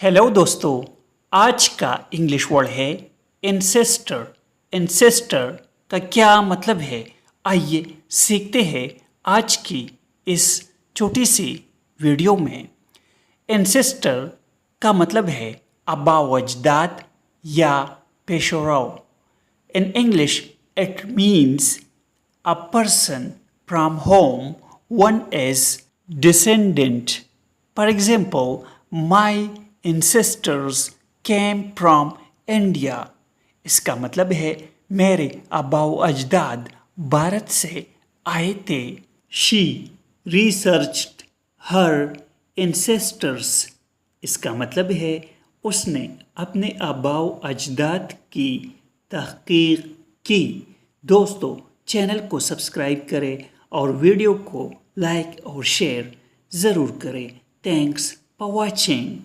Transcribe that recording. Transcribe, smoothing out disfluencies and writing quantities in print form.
Hello दोस्तों, आज का इंग्लिश वर्ड है एंसेस्टर। एंसेस्टर का क्या मतलब है, आइए सीखते हैं आज की इस छोटी सी वीडियो में। एंसेस्टर का मतलब है आबा अजदाद या पेशोराव। In English, it means a person from whom one is descendant. For example, my ancestors came from India. इसका मतलब है मेरे आबाओ अजदाद भारत से आए थे। She researched her ancestors. इसका मतलब है उसने अपने आबाओ अजदाद की तहकीक की। दोस्तों, चैनल को सब्सक्राइब करें और वीडियो को लाइक और शेयर ज़रूर करें। Thanks for watching.